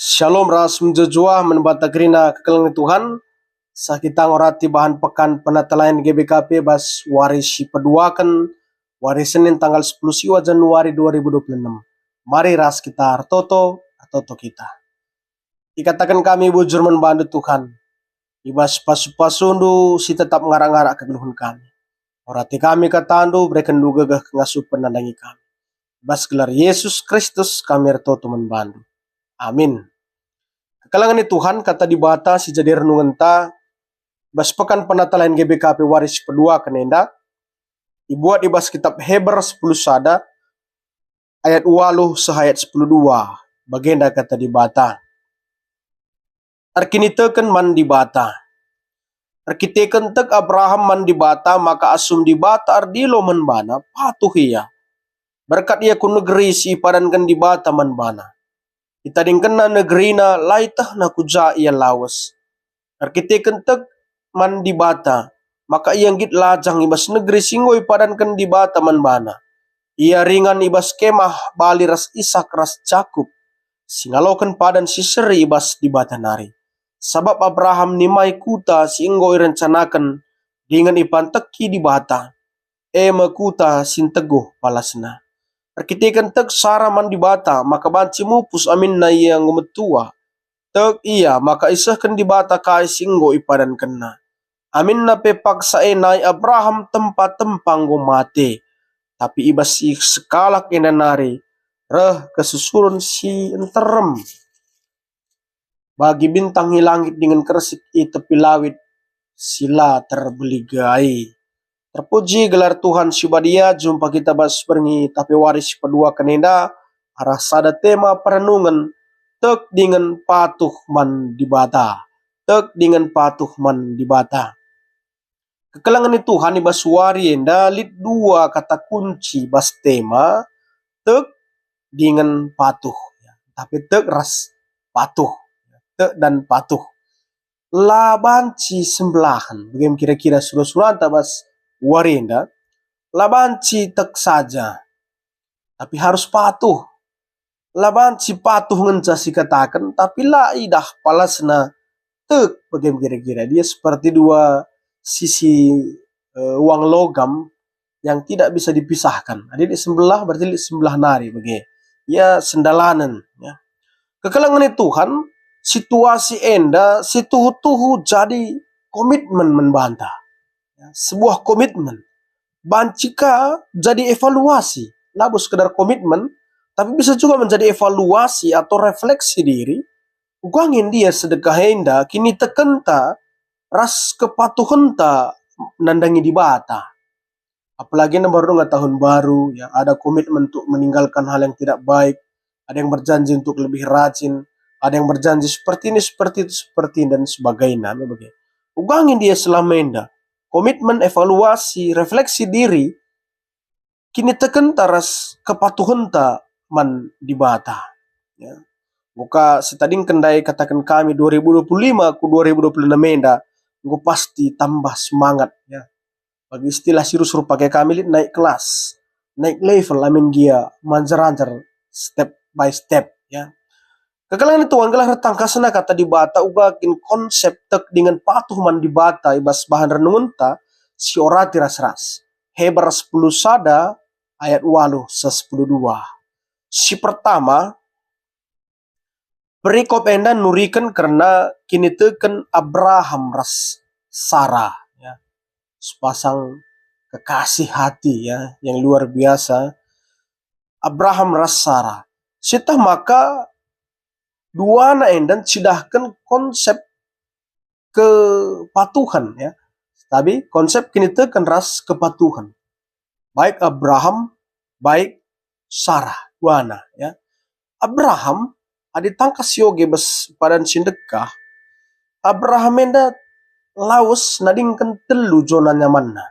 Shalom ras menjejua menbata gerina kekelang Tuhan. Sakita ngorati bahan pekan penatalayan GBKP bas warisi peduakan waris Senin tanggal 10 siwa Januari 2026. Mari ras kita artoto kita. Dikatakan kami bujur membantu Tuhan. Ibas pasu-pasundu si tetap ngarak-ngarak kegeluhan kami. Orati kami katandu berikan dugagah ngasuh penandangi kami. Bas gelar Yesus Kristus kami artoto membantu. Amin. Kalangan ni Tuhan kata dibata si jadi renungan ta bas pekan penatalan GBKP waris kedua kenenda dibuat di bas kitab Heber 10 sada ayat 8 sehayat 10:2 bagenda kata dibata arkini teken man dibata arkiteken tek Abraham man dibata maka asum dibata ardilo man bana patuh ia berkat ia ku negeri si padankan dibata man bana itading kena negeri na laitah na kuja ia lawas. Arkiteken tek man dibata, maka iang git lajang ibas negeri singoy padankan dibata man bana. Ia ringan ibas kemah bali ras Isak ras Jakub. Singalokan padan si seri ibas dibata nari. Sabab Abraham nimai kuta si inggoy rencanakan dengan ipan teki dibata. Ema kuta sinteguh palasna. Arkiteken tek Sara man dibata, maka banci mupus amin na iya ngumetua. Tek iya, maka isahkan dibata kai singgo ipadan kena. Amin na pepaksa enay Abraham tempat-tempang mati. Tapi ibas si sekalak enanari, reh kesusurun si enterem. Bagi bintang hilangit dengan keresik tepi lawit, sila terbeligai. Terpuji gelar Tuhan Sibadia, jumpa kita bas berngi tapi waris kedua kenenda arah sada tema perenungan tek dengan patuh man dibata. Tek dengan patuh man dibata. Kekelangan itu Tuhan ibas wari enda lit dua kata kunci bas tema tek dengan patuh. Tapi tek ras patuh. Tek dan patuh. Labanci sembelahan. Bagaimana kira-kira surah-surah bas warinda, labanci tek saja, tapi harus patuh. Labanci patuh ngenca si katakan, tapi la idah palasna tek. Bagaimana kira-kira dia seperti dua sisi uang logam yang tidak bisa dipisahkan. Ada di sebelah berarti di sebelah nari bagaimana. Ya sendalanan. Ya. Kekelangan Tuhan, situasi enda, situhu-tuhu jadi komitmen membantah. Sebuah komitmen. Bancika jadi evaluasi. Lalu sekedar komitmen, tapi bisa juga menjadi evaluasi atau refleksi diri. Ugangin dia sedekah henda, kini tekenta, ras kepatuhan ta nandangi di bata. Apalagi baru tahun baru, ya ada komitmen untuk meninggalkan hal yang tidak baik. Ada yang berjanji untuk lebih rajin. Ada yang berjanji seperti ini, seperti itu, seperti ini, dan sebagainya. Ugangin dia selama henda. Komitmen, evaluasi, refleksi diri, kini teken taras kepatuhan ta man dibata. Ya. Buka setading kendai katakan kami 2025 ku 2026 menda, gue pasti tambah semangat. Ya. Bagi istilah suruh pakai kami naik kelas, naik level, amin gia, manjar-anjar, step by step. Ya. Kekalangan itu anggalah retang kasana kata dibata ugakin konsep tek dengan patuh man dibata ibas bahan renungan ta si orati ras-ras. Heber 10 sada ayat 8 se-10:2. Si pertama perikop enda nurikan karena kini teken Abraham ras Sarah ya. Sepasang kekasih hati ya yang luar biasa. Abraham ras Sarah. Sitah maka dua anak endan sidahkan konsep kepatuhan ya. Tapi konsep kini tekan ras kepatuhan. Baik Abraham, baik Sarah, dua anak ya. Abraham aditangkas yoge bes padan sindekah. Abraham enda laus nadingkan telu zona nyamanna.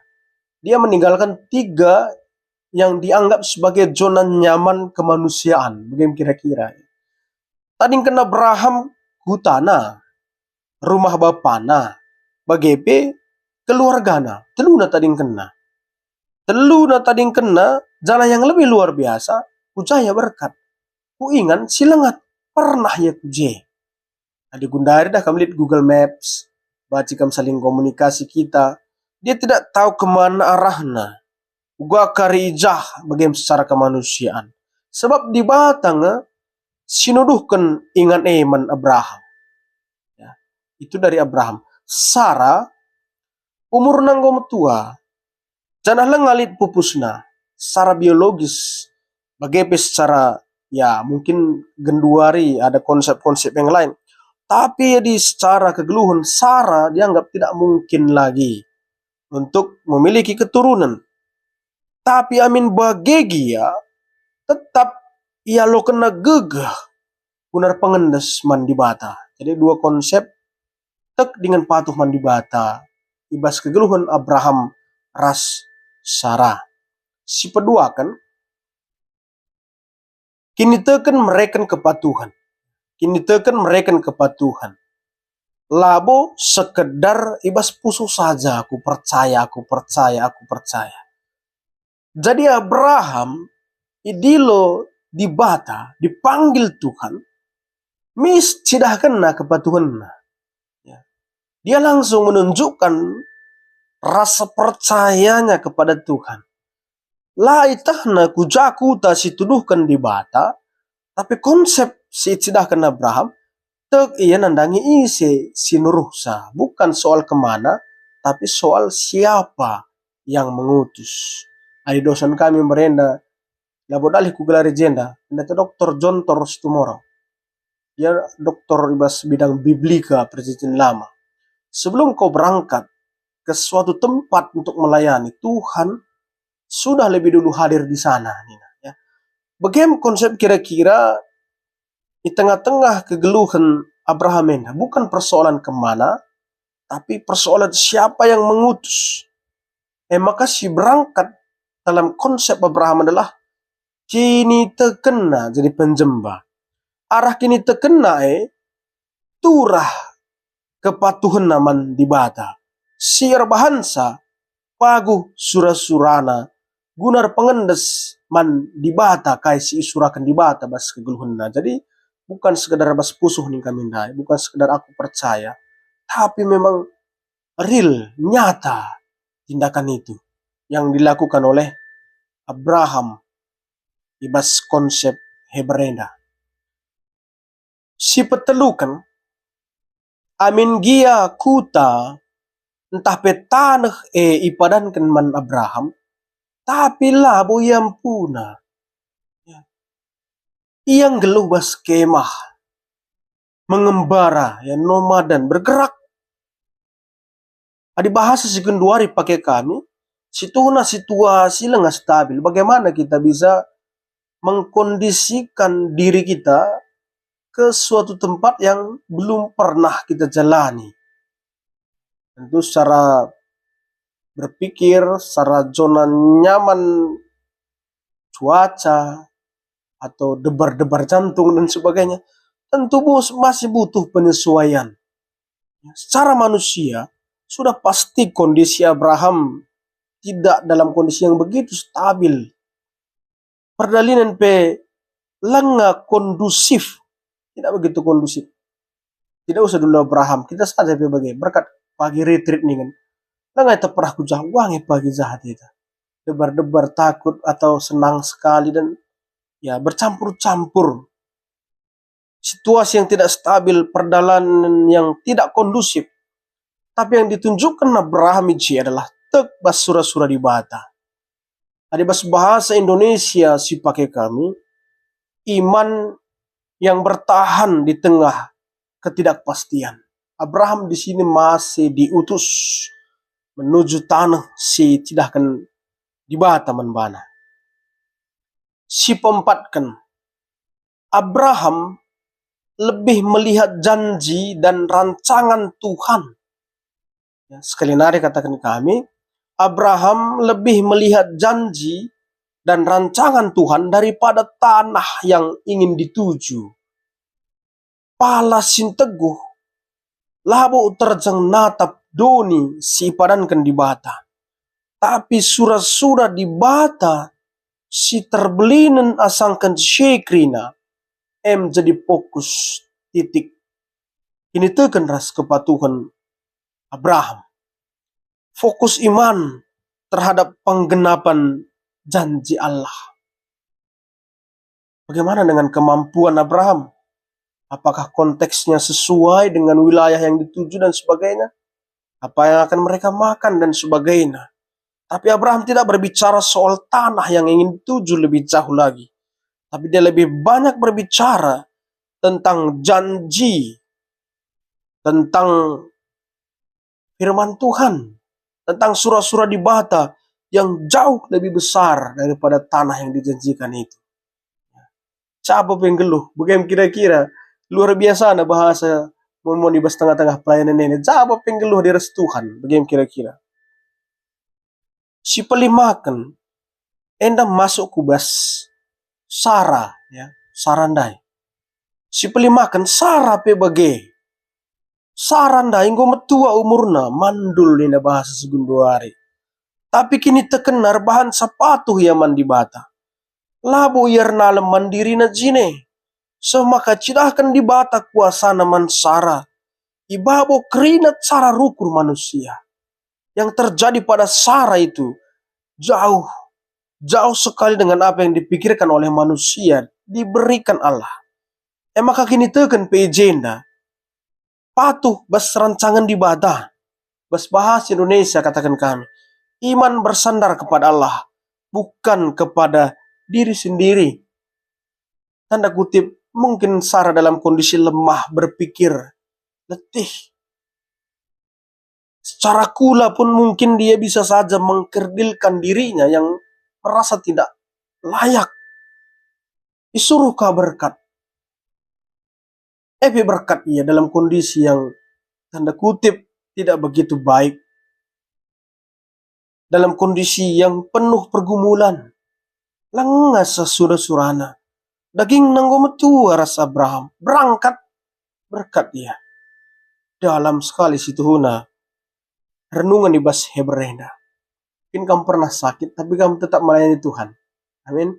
Dia meninggalkan 3 yang dianggap sebagai zona nyaman kemanusiaan. Bagaimana kira-kira? Tadi kena Abraham hutana, rumah bapana, bagepe keluargana, teluna tadi kena. Teluna tadi kena, jalan yang lebih luar biasa, ujaya berkat. Ku ingan silengat, pernah ya kuje. Ada gundari dah kami lihat Google Maps, baca kami saling komunikasi kita. Dia tidak tahu kemana arahnya. Gua karijah bagaimana secara kemanusiaan. Sebab di batang sinuduhkan ingan eman Abraham. Ya, itu dari Abraham. Sarah umur nanggom tua. Janah lengalit pupusna. Secara biologis. Bagaimana secara ya mungkin genduari ada konsep-konsep yang lain. Tapi di secara kegeluhan Sarah dianggap tidak mungkin lagi untuk memiliki keturunan. Tapi amin bagegi ya tetap ia lo kena gegah benar pengendes mandi bata. Jadi dua konsep tek dengan patuh mandi bata. Ibas kegeluhan Abraham ras Sarah. Si kedua kan kini teken mereka kepatuhan. Kini teken mereka kepatuhan. Labo sekedar ibas pusuh saja aku percaya. Jadi Abraham idilo dibata dipanggil Tuhan mis tidak kena kepatuhan. Ya. Dia langsung menunjukkan rasa percayanya kepada Tuhan. Lah itahna kujaku tak situduhkan dibata tapi konsep si tidak kena Abraham tek ia nandangi isi sinuruhsa. Bukan soal kemana, tapi soal siapa yang mengutus. Ada dosen kami merenda, labodalih ku gelar jenda, itu Dr. John Torres Tumorang. Dia doktor ibas bidang biblika perjanjian lama. Sebelum kau berangkat ke suatu tempat untuk melayani, Tuhan sudah lebih dulu hadir di sana. Ya. Bagaimana konsep kira-kira di tengah-tengah kegeluhan Abraham ini bukan persoalan kemana, tapi persoalan siapa yang mengutus. Maka si berangkat dalam konsep Abraham adalah kini terkena jadi penjembah. Arah kini terkena turah kepatuhan naman di bata. Siar bahansa pagu surah-surana gunar pengendes man di bata kai si isurakan di bata bas kegeluhan. Jadi bukan sekedar bas pusuh nih kami ndai, bukan sekedar aku percaya, tapi memang real, nyata tindakan itu yang dilakukan oleh Abraham di bas konsep Hebrenda. Si petelukan amin gia kuta entah petanah ipadankan man Abraham, tapi labo yang puna. Yang geluh bas kemah mengembara ya nomadan bergerak. Ada bahasa sekunduari pakai kami, situna situasi lengah stabil. Bagaimana kita bisa mengkondisikan diri kita ke suatu tempat yang belum pernah kita jalani. Tentu secara berpikir, secara zona nyaman cuaca atau debar-debar jantung dan sebagainya, tentu masih butuh penyesuaian. Secara manusia, sudah pasti kondisi Abraham tidak dalam kondisi yang begitu stabil. Perdalinan lengah kondusif, tidak begitu kondusif. Tidak usah dulu Abraham, kita saja sebagai berkat pagi retreat nih kan. Lengah itu pernah kujah wangi pagi jahat itu. Debar-debar takut atau senang sekali dan ya bercampur-campur. Situasi yang tidak stabil, perdalanan yang tidak kondusif. Tapi yang ditunjukkan Abraham itu adalah tek bas surah-surah di bata. Ada bahasa Indonesia si pakai kami, iman yang bertahan di tengah ketidakpastian. Abraham di sini masih diutus menuju tanah si tidak akan dibata menbana. Si pempatkan Abraham lebih melihat janji dan rancangan Tuhan. Ya, sekali lagi katakan kami, Abraham lebih melihat janji dan rancangan Tuhan daripada tanah yang ingin dituju. Pala sinteguh, labo terjang natap doni si padankan di bata. Tapi surah-surah di bata si terbelinen asangkan syekrina jadi fokus titik. Ini tekan ras kepatuhan Abraham. Fokus iman terhadap penggenapan janji Allah. Bagaimana dengan kemampuan Abraham? Apakah konteksnya sesuai dengan wilayah yang dituju dan sebagainya? Apa yang akan mereka makan dan sebagainya? Tapi Abraham tidak berbicara soal tanah yang ingin dituju lebih jauh lagi. Tapi dia lebih banyak berbicara tentang janji, tentang firman Tuhan, tentang surah-surah di bata yang jauh lebih besar daripada tanah yang dijanjikan itu. Siapa penggeluh? Bagaimana kira-kira? Luar biasa na bahasa mau di tengah-tengah pelayanan ini. Siapa penggeluh di restu Tuhan? Bagaimana kira-kira? Si pelimakan enda masuk kubas Sarah, ya, sarandai. Si pelimakan Sarah pe bage. Sarandai engko metua umurna mandul ni bahasa segunduari. Tapi kini tekenar bahan sepatu ya mandi bata. Labu yerna mandiri na jine. Semaka cidahkan di bata kuasa naman Sarah. Ibabo kerinat Sarah rukur manusia. Yang terjadi pada Sarah itu jauh sekali dengan apa yang dipikirkan oleh manusia, diberikan Allah. Maka kini tekan pe agenda. Patuh bas rancangan di bata. Bas bahasa Indonesia katakan kami. Iman bersandar kepada Allah, bukan kepada diri sendiri. Tanda kutip, mungkin Sarah dalam kondisi lemah berpikir, letih. Secara kula pun mungkin dia bisa saja mengkerdilkan dirinya yang merasa tidak layak. Disuruhkah berkat? Berkat ia dalam kondisi yang tanda kutip tidak begitu baik. Dalam kondisi yang penuh pergumulan. Lengas surana. Daging nanggo metua rasa Abraham. Berangkat berkat dia. Dalam sekali situ huna. Renungan di bas Hebrenda. Mungkin kamu pernah sakit, tapi kamu tetap melayani Tuhan. Amin.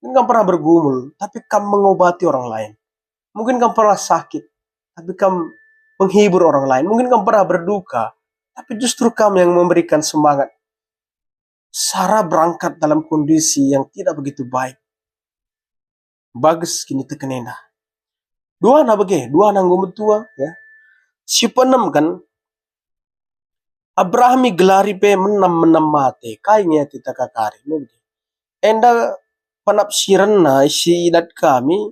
Mungkin kamu pernah bergumul, tapi kamu mengobati orang lain. Mungkin kamu pernah sakit, tapi kamu menghibur orang lain. Mungkin kamu pernah berduka, tapi justru kamu yang memberikan semangat. Sarah berangkat dalam kondisi yang tidak begitu baik. Bagus kini tekenena. Dua nanggo metua, ya. Si penem kan, Abrahami gelari pe menam mate, kayaknya kita kakari. Enda penafsiran na si idat kami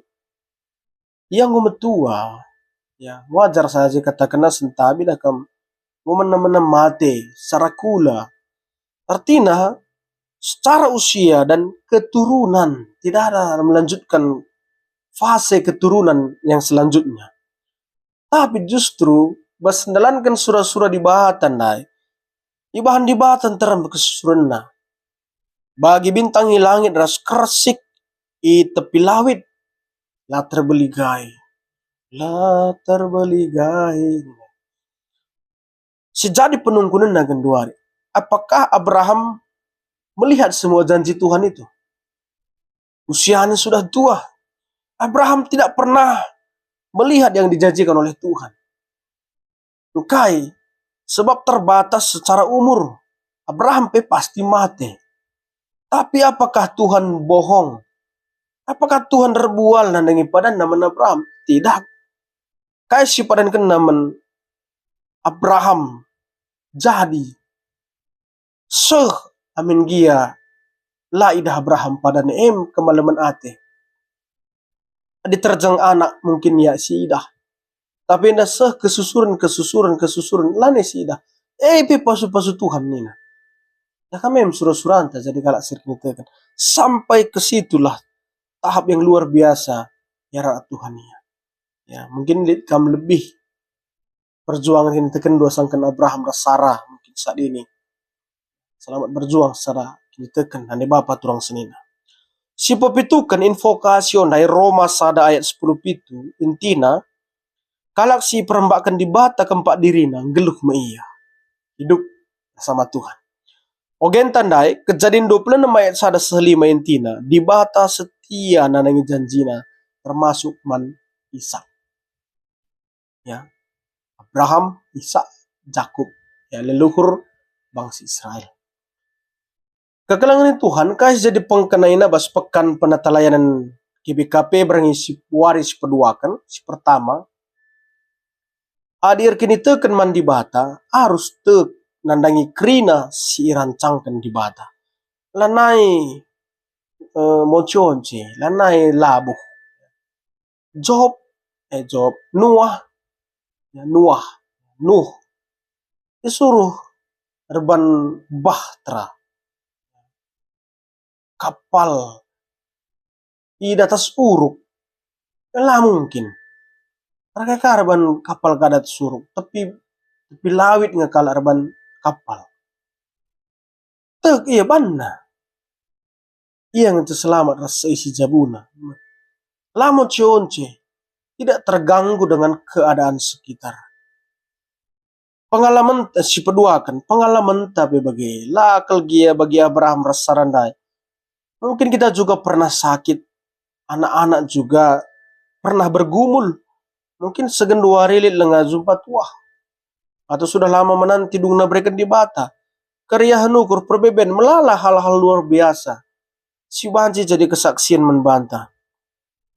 yang metua, ya wajar saja katakan sentabi dah kam menam mate, sarakula. Artinya secara usia dan keturunan tidak ada melanjutkan fase keturunan yang selanjutnya. Tapi justru basendalankan surah-surah di bahatan dai. Ibahan di bahatan teram kesusurna. Bagi bintang langit ras kersik i tepi lawit la terbeligai. Sejadi penungkunan nagan duari. Apakah Abraham melihat semua janji Tuhan itu? Usianya sudah tua. Abraham tidak pernah melihat yang dijanjikan oleh Tuhan. Bukai, sebab terbatas secara umur. Abraham pasti mati. Tapi apakah Tuhan bohong? Apakah Tuhan terbual nandangi padan nama Abraham? Tidak. Kaisi padan kenaman Abraham jadi amin gia la idah Abraham padan kemalaman ate. Diterjang anak mungkin ya si idah. Tapi anda kesusuran lane si idah. Pasu Tuhan nina. Ya kami surah-surah jadi kalak sirknitekan. Sampai ke situlah tahap yang luar biasa ya rakyat Tuhan ya. Mungkin kamu lebih perjuangan ini tekan dua sangkan Abraham dan Sarah mungkin saat ini. Selamat berjuang secara kini tekan dan bapak turang senina. Si pepitukan invokasyon dari Roma sada ayat 10 pitu intina kalak si perembakan di bata keempat dirina geluh meia. Hidup bersama Tuhan. Ogen tandai kejadian 26 ayat sada 5 intina di bata setia nanangi janjina termasuk man Ishak. Ya, Abraham, Ishak, Yakub, ya leluhur bangsa Israel. Kekalangan Tuhan kasih jadi pengkenaina bas pekan penatalayanan KBKP berngisi waris peduakan si pertama. Adir kini teken mandi bata harus tek nandangi krina si rancangkan di bata. Lanai moconce, lanai labuh. Job Nuh disuruh reban bahtera kapal di atas uruk lah mungkin mereka reban kapal kadat suruk tapi lawit ngakal reban kapal tek iya banna iya ngente selamat rasa isi jabuna lamo cionce tidak terganggu dengan keadaan sekitar. Pengalaman si peduakan, pengalaman tapi bagi lakal gia bagi Abraham rasarandai. Mungkin kita juga pernah sakit, anak-anak juga pernah bergumul. Mungkin segendua rilit lengah jumpa tua. Atau sudah lama menanti dung nabrekan di bata. Keriahan ukur perbeben melala hal-hal luar biasa. Si banci jadi kesaksian membantah.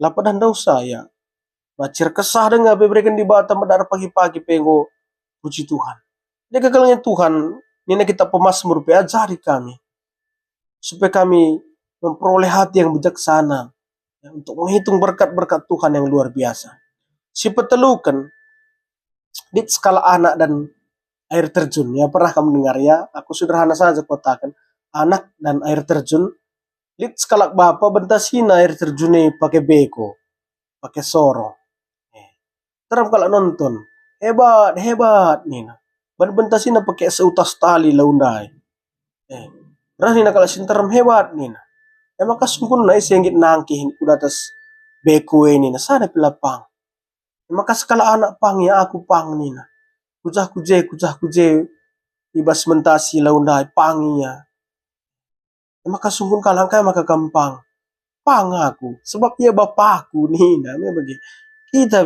Lapadan dosa ya. Macir kesah dengan bebrekan di bata medar pagi-pagi pengo. Puji Tuhan. Dia kekalanya Tuhan, ini kita pemazmur ajari kami. Supaya kami memperoleh hati yang bijaksana. Ya, untuk menghitung berkat-berkat Tuhan yang luar biasa. Si petelukan, di skala anak dan air terjun. Ya pernah kamu dengar ya, aku sederhana saja kotakan. Anak dan air terjun. Di skala bapak bentasina air terjunnya pakai beko. Pakai soro. Terus kalau nonton. Hebat nina. Bentasi na pakai seutas tali laundai. Rah nina kalau sinteram hebat nina. Maka sungkun na isenggit nangki udah atas beku ini na sana pilapang. Maka sekala anak pang ya aku pang nina. Kujah kuje ibas mentasi laundai pangiya. Maka sungkun kalang kaya maka gampang. Pang aku sebab ia bapakku nina. Kita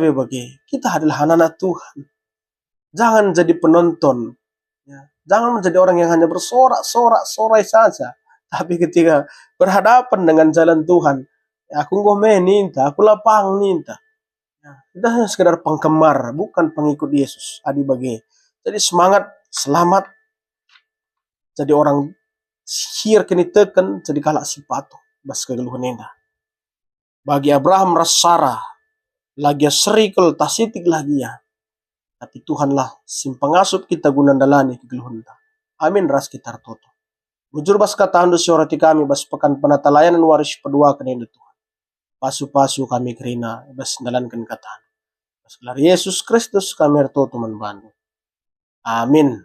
adalah anak-anak Tuhan. Jangan jadi penonton. Ya. Jangan menjadi orang yang hanya bersorak-sorai saja. Tapi ketika berhadapan dengan jalan Tuhan, ya aku ngomen ninta, aku lapang ninta. Ya. Kita hanya sekedar penggemar, bukan pengikut Yesus. Adi bagi. Jadi semangat, selamat. Jadi orang sihir kini teken, jadi kalak sipato. Bas kegeluhan ninta. Bagi Abraham rasara, lagi serikul tasitik lagi ya. Tapi Tuhanlah sim pengasup kita gunandalani kegeluhan ta. Amin ras kita toto. Bujur bas kata ando siorati kami bas pekan penatalayanan waris pedua kanenda Tuhan. Pasu-pasu kami kerina bas dalankan kata. Bas gelar Yesus Kristus kami ertoto membantu. Amin.